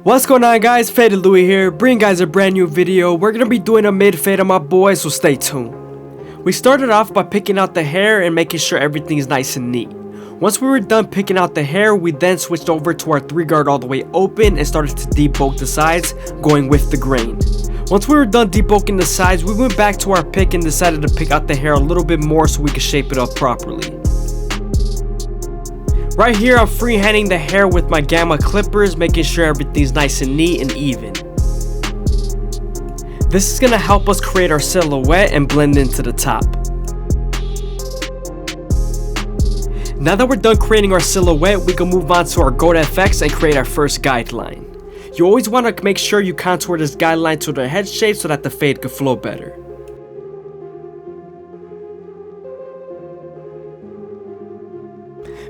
What's going on, guys? FadeitLuie here, bringing guys a brand new video. We're gonna be doing a mid fade on my boy, so stay tuned. We started off by picking out the hair and making sure everything is nice and neat. Once we were done picking out the hair, we then switched over to our 3-guard all the way open and started to debulk the sides, going with the grain. Once we were done debulking the sides, we went back to our pick and decided to pick out the hair a little bit more so we could shape it up properly. Right here, I'm freehanding the hair with my gamma clippers, making sure everything's nice and neat and even. This is gonna help us create our silhouette and blend into the top. Now that we're done creating our silhouette, we can move on to our Goat FX and create our first guideline. You always want to make sure you contour this guideline to the head shape so that the fade could flow better.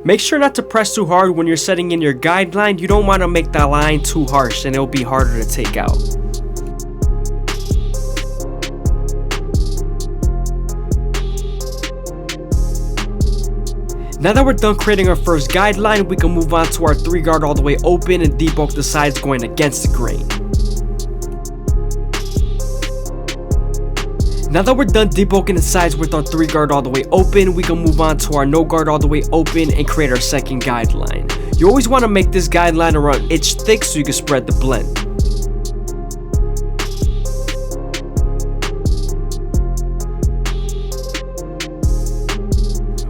Make sure not to press too hard when you're setting in your guideline. You don't want to make that line too harsh and it'll be harder to take out. Now that we're done creating our first guideline, we can move on to our 3-guard all the way open and debulk the sides going against the grain. Now that we're done debulking the sides with our 3-guard all the way open, we can move on to our no guard all the way open and create our second guideline. You always want to make this guideline around inch thick so you can spread the blend.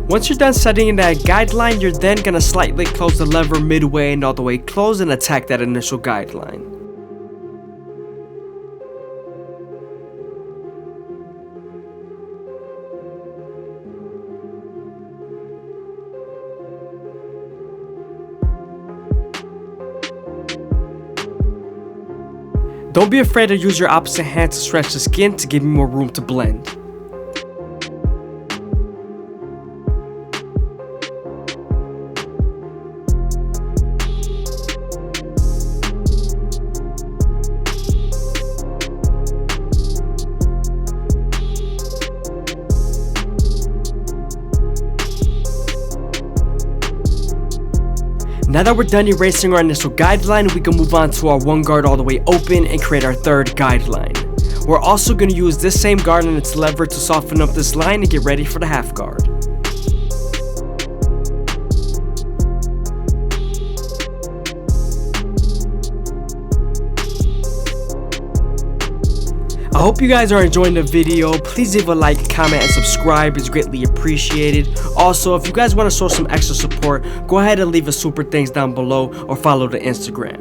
Once you're done setting in that guideline, you're then going to slightly close the lever midway and all the way close and attack that initial guideline. Don't be afraid to use your opposite hand to stretch the skin to give you more room to blend. Now that we're done erasing our initial guideline, we can move on to our 1-guard all the way open and create our third guideline. We're also going to use this same guard and its lever to soften up this line and get ready for the half guard. I hope you guys are enjoying the video. Please leave a like, comment, and subscribe. It's greatly appreciated. Also, if you guys want to show some extra support, go ahead and leave a super thanks down below or follow the Instagram.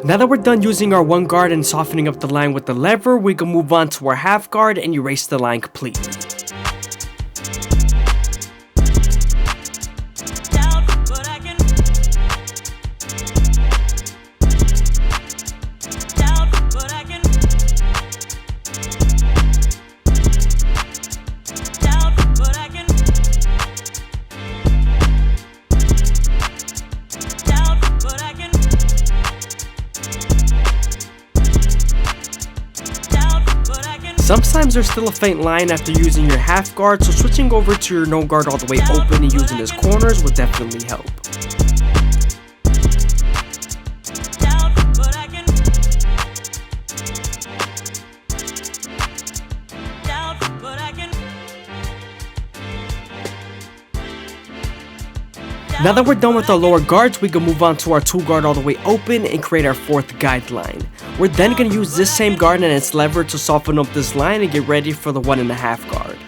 Now that we're done using our 1-guard and softening up the line with the lever, we can move on to our half guard and erase the line completely. Sometimes there's still a faint line after using your half guard, so switching over to your no guard all the way open and using his corners will definitely help. Now that we're done with our lower guards, we can move on to our 2-guard all the way open and create our 4th guideline. We're then going to use this same guard and its lever to soften up this line and get ready for the 1.5 guard.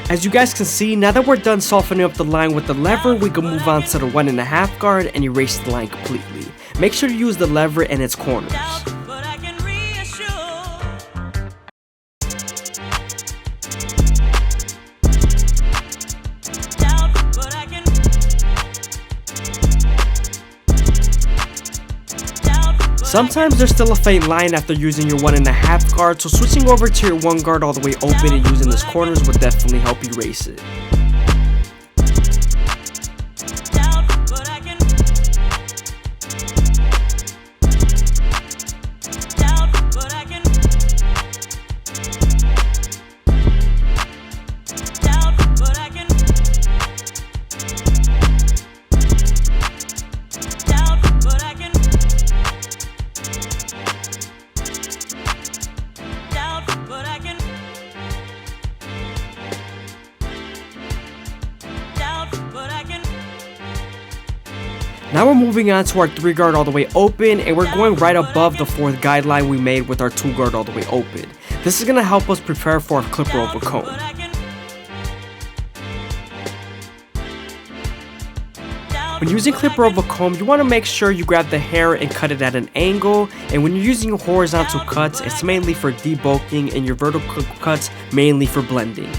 As you guys can see, now that we're done softening up the line with the lever, we can move on to the 1.5 guard and erase the line completely. Make sure to use the lever and its corners. Sometimes there's still a faint line after using your 1.5 guard, so switching over to your 1-guard all the way open and using those corners will definitely help erase it. Now we're moving on to our 3 guard all the way open, and we're going right above the 4th guideline we made with our 2 guard all the way open. This is going to help us prepare for our clipper over comb. When using clipper over comb, you want to make sure you grab the hair and cut it at an angle, and when you're using horizontal cuts, it's mainly for debulking, and your vertical cuts mainly for blending.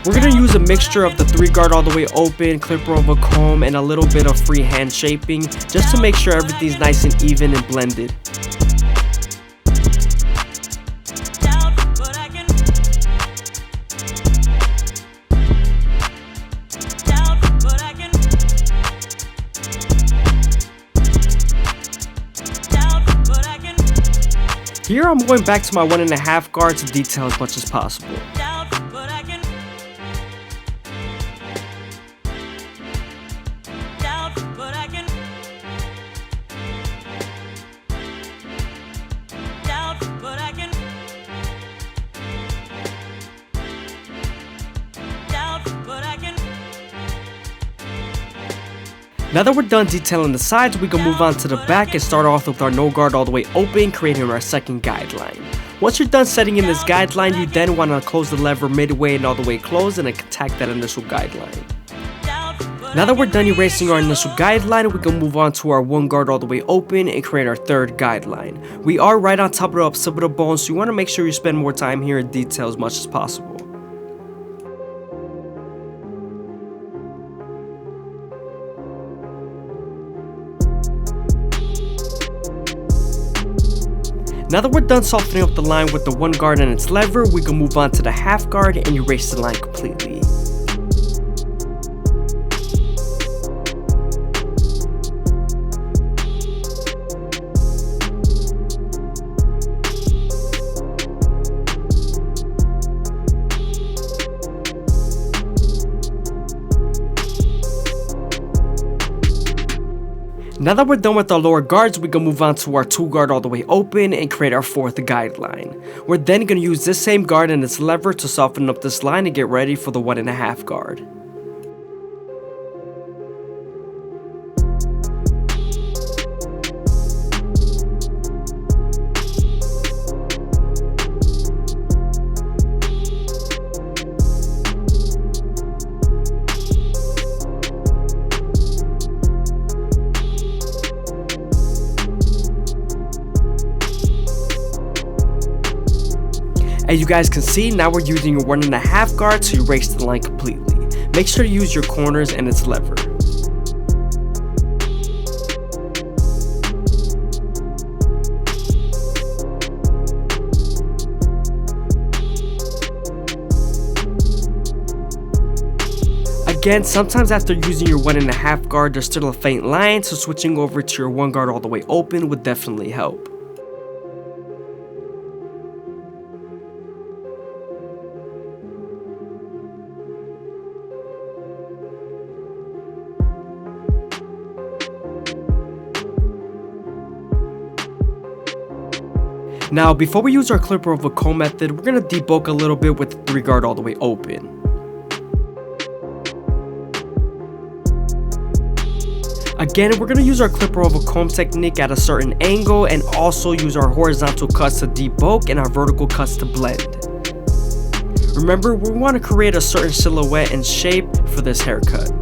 We're going to use a mixture of the 3 guard all the way open, clipper over comb, and a little bit of freehand shaping just to make sure everything's nice and even and blended. Here I'm going back to my 1.5 guard to detail as much as possible. Now that we're done detailing the sides, we can move on to the back and start off with our no guard all the way open, creating our 2nd guideline. Once you're done setting in this guideline, you then want to close the lever midway and all the way closed and attack that initial guideline. Now that we're done erasing our initial guideline, we can move on to our 1 guard all the way open and create our 3rd guideline. We are right on top of the occipital bone, so you want to make sure you spend more time here and detail as much as possible. Now that we're done softening up the line with the 1 guard and its lever, we can move on to the 1/2 guard and erase the line completely. Now that we're done with our lower guards, we can move on to our 2 guard all the way open and create our 4th guideline. We're then going to use this same guard and its lever to soften up this line and get ready for the 1.5 guard. As you guys can see, now we're using your 1.5 guard to erase the line completely. Make sure to use your corners and its lever. Again, sometimes after using your 1.5 guard, there's still a faint line, so switching over to your 1 guard all the way open would definitely help. Now, before we use our clipper over comb method, we're going to debulk a little bit with the 3 guard all the way open. Again, we're going to use our clipper over comb technique at a certain angle and also use our horizontal cuts to debulk and our vertical cuts to blend. Remember, we want to create a certain silhouette and shape for this haircut.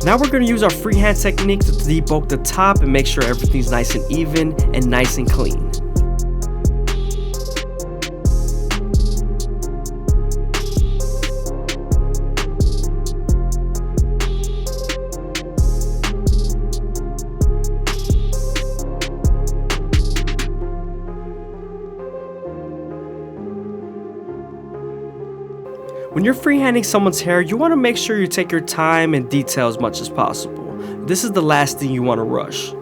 Now we're going to use our freehand technique to debulk the top and make sure everything's nice and even and nice and clean. When you're freehanding someone's hair, you want to make sure you take your time and detail as much as possible. This is the last thing you want to rush.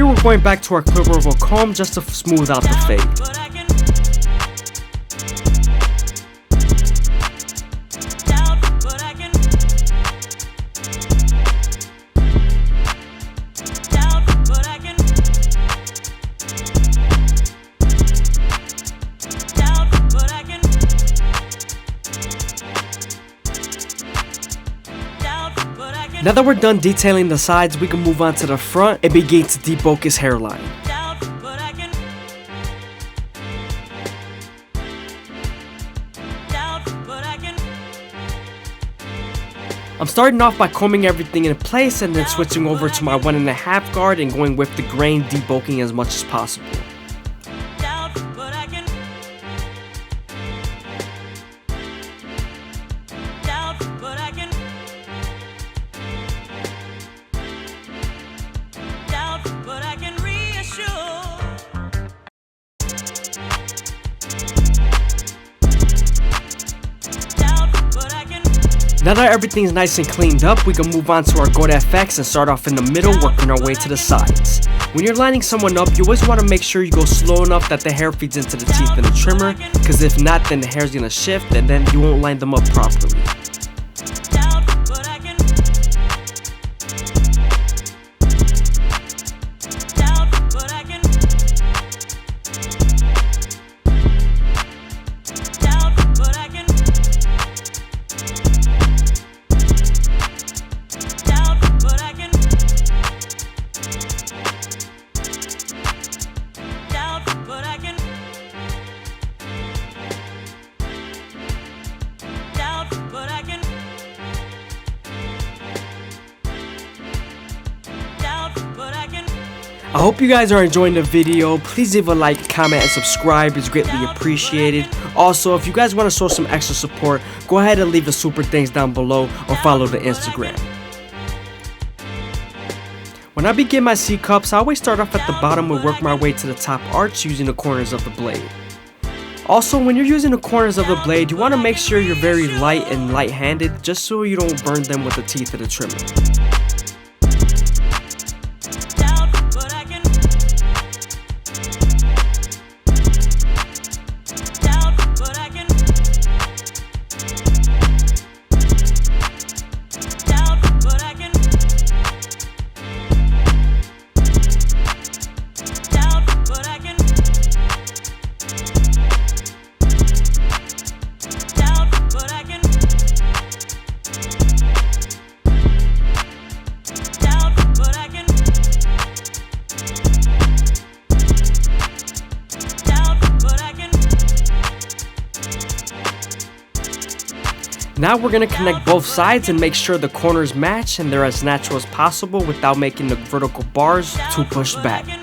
here we're going back to our clip roll comb just to smooth out the fade. Now that we're done detailing the sides, we can move on to the front and begin to debulk his hairline. I'm starting off by combing everything in place and then switching over to my 1.5 guard and going with the grain, debulking as much as possible. Now that everything's nice and cleaned up, we can move on to our Gold FX and start off in the middle, working our way to the sides. When you're lining someone up, you always want to make sure you go slow enough that the hair feeds into the teeth in the trimmer, because if not, then the hair's going to shift and then you won't line them up properly. I hope you guys are enjoying the video. Please leave a like, comment, and subscribe. It's greatly appreciated. Also, if you guys want to show some extra support, go ahead and leave the super thanks down below or follow the Instagram. When I begin my C-cups, I always start off at the bottom and work my way to the top arch using the corners of the blade. Also, when you're using the corners of the blade, you want to make sure you're very light and light-handed just so you don't burn them with the teeth of the trimmer. Now we're going to connect both sides and make sure the corners match and they're as natural as possible without making the vertical bars too pushed back.